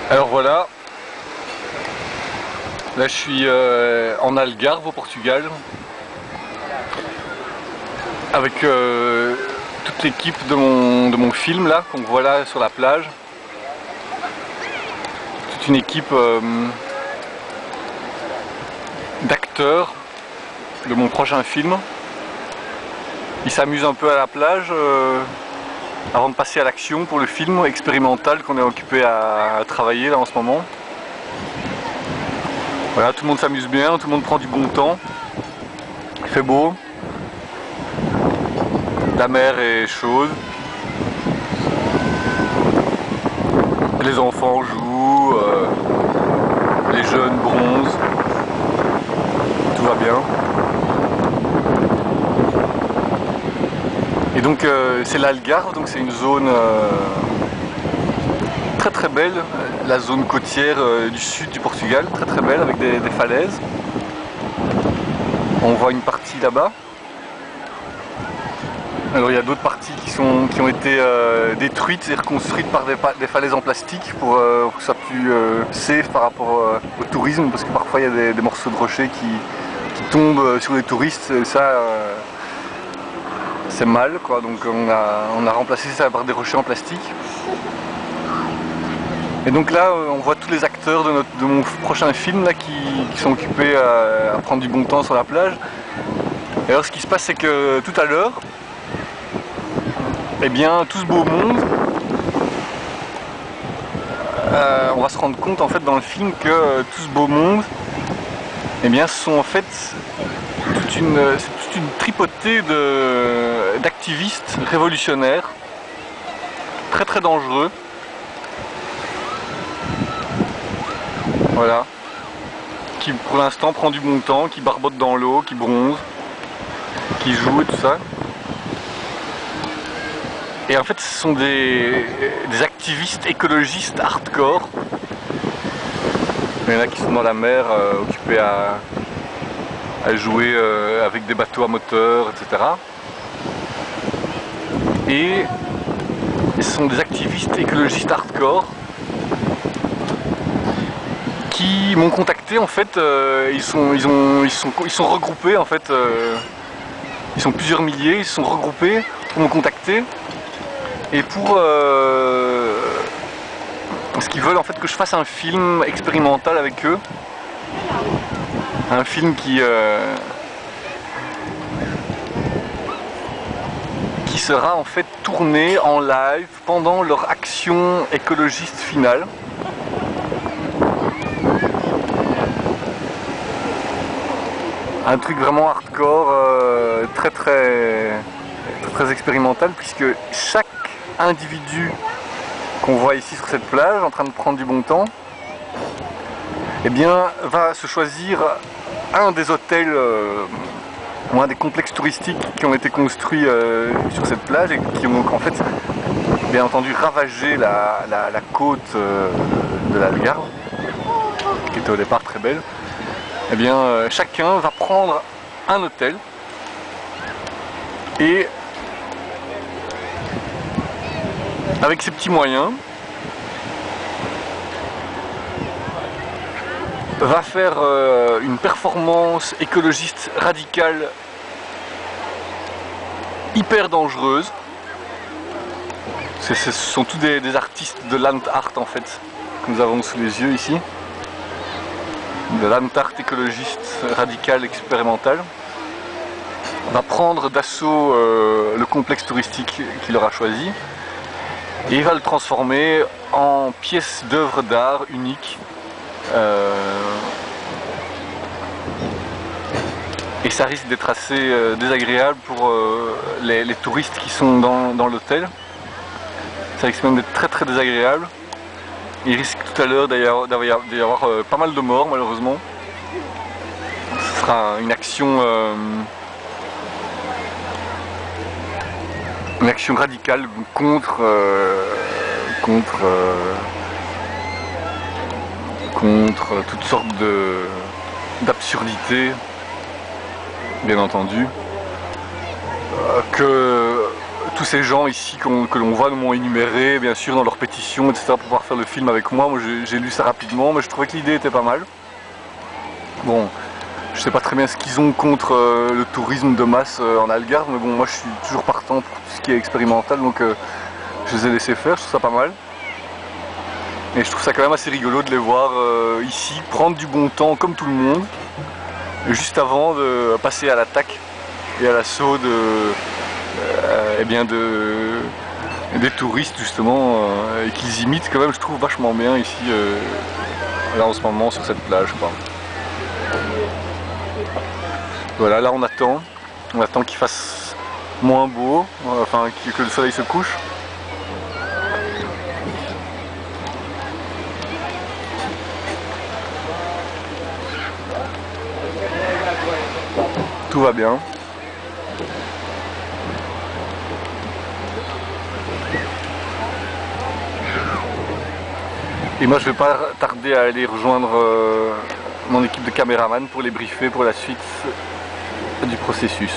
Alors voilà, là je suis en Algarve au Portugal avec toute l'équipe de mon film là qu'on voit là sur la plage. Toute une équipe d'acteurs de mon prochain film. Ils s'amusent un peu à la plage avant de passer à l'action pour le film expérimental qu'on est occupé à travailler là en ce moment. Voilà, tout le monde s'amuse bien, tout le monde prend du bon temps. Il fait beau. La mer est chaude. Les enfants jouent, les jeunes bronzent. Tout va bien. Et donc c'est l'Algarve, donc c'est une zone très très belle, la zone côtière du sud du Portugal, très très belle avec des falaises. On voit une partie là-bas. Alors il y a d'autres parties qui ont été détruites et reconstruites par des falaises en plastique pour que ça soit plus safe par rapport au tourisme, parce que parfois il y a des morceaux de rochers qui tombent sur les touristes et ça c'est mal quoi, donc on a remplacé ça par des rochers en plastique. Et donc là on voit tous les acteurs de mon prochain film là, qui sont occupés à prendre du bon temps sur la plage. Et alors ce qui se passe c'est que tout à l'heure, eh bien tout ce beau monde, on va se rendre compte en fait dans le film que tout ce beau monde, eh bien ce sont en fait toute une tripotée d'activistes révolutionnaires, très très dangereux. Voilà. Qui pour l'instant prend du bon temps, qui barbote dans l'eau, qui bronze, qui joue et tout ça. Et en fait ce sont des activistes écologistes hardcore. Il y en a qui sont dans la mer occupés à jouer avec des bateaux à moteur, etc. Et ce sont des activistes écologistes hardcore qui m'ont contacté en fait. Ils sont regroupés en fait. Ils sont plusieurs milliers, ils se sont regroupés pour me contacter et pour parce qu'ils veulent en fait que je fasse un film expérimental avec eux. Un film qui sera en fait tourné en live pendant leur action écologiste finale. Un truc vraiment hardcore, très expérimental, puisque chaque individu qu'on voit ici sur cette plage en train de prendre du bon temps, eh bien, va se choisir un des hôtels ou un des complexes touristiques qui ont été construits sur cette plage et qui ont en fait, bien entendu, ravagé la côte de l'Algarve, qui était au départ très belle. Eh bien, chacun va prendre un hôtel et avec ses petits moyens va faire une performance écologiste radicale hyper dangereuse. Ce sont tous des artistes de land art en fait que nous avons sous les yeux ici, de land art écologiste radical expérimental. On va prendre d'assaut le complexe touristique qu'il aura choisi et il va le transformer en pièce d'œuvre d'art unique. Et ça risque d'être assez désagréable pour les touristes qui sont dans l'hôtel. Ça risque même d'être très désagréable. Il risque tout à l'heure d'y avoir pas mal de morts malheureusement. Ce sera une action radicale contre toutes sortes d'absurdités, bien entendu, que tous ces gens ici que l'on voit m'ont énuméré, bien sûr, dans leurs pétitions, etc., pour pouvoir faire le film avec moi. Moi, j'ai lu ça rapidement, mais je trouvais que l'idée était pas mal. Bon, je sais pas très bien ce qu'ils ont contre le tourisme de masse en Algarve, mais bon, moi, je suis toujours partant pour tout ce qui est expérimental, donc je les ai laissés faire, je trouve ça pas mal. Et je trouve ça quand même assez rigolo de les voir ici, prendre du bon temps comme tout le monde, juste avant de passer à l'attaque et à l'assaut des touristes justement, et qu'ils imitent quand même, je trouve vachement bien ici, là en ce moment sur cette plage, quoi. Voilà, là on attend qu'il fasse moins beau, enfin que le soleil se couche. Tout va bien. Et moi je vais pas tarder à aller rejoindre mon équipe de caméramans pour les briefer pour la suite du processus.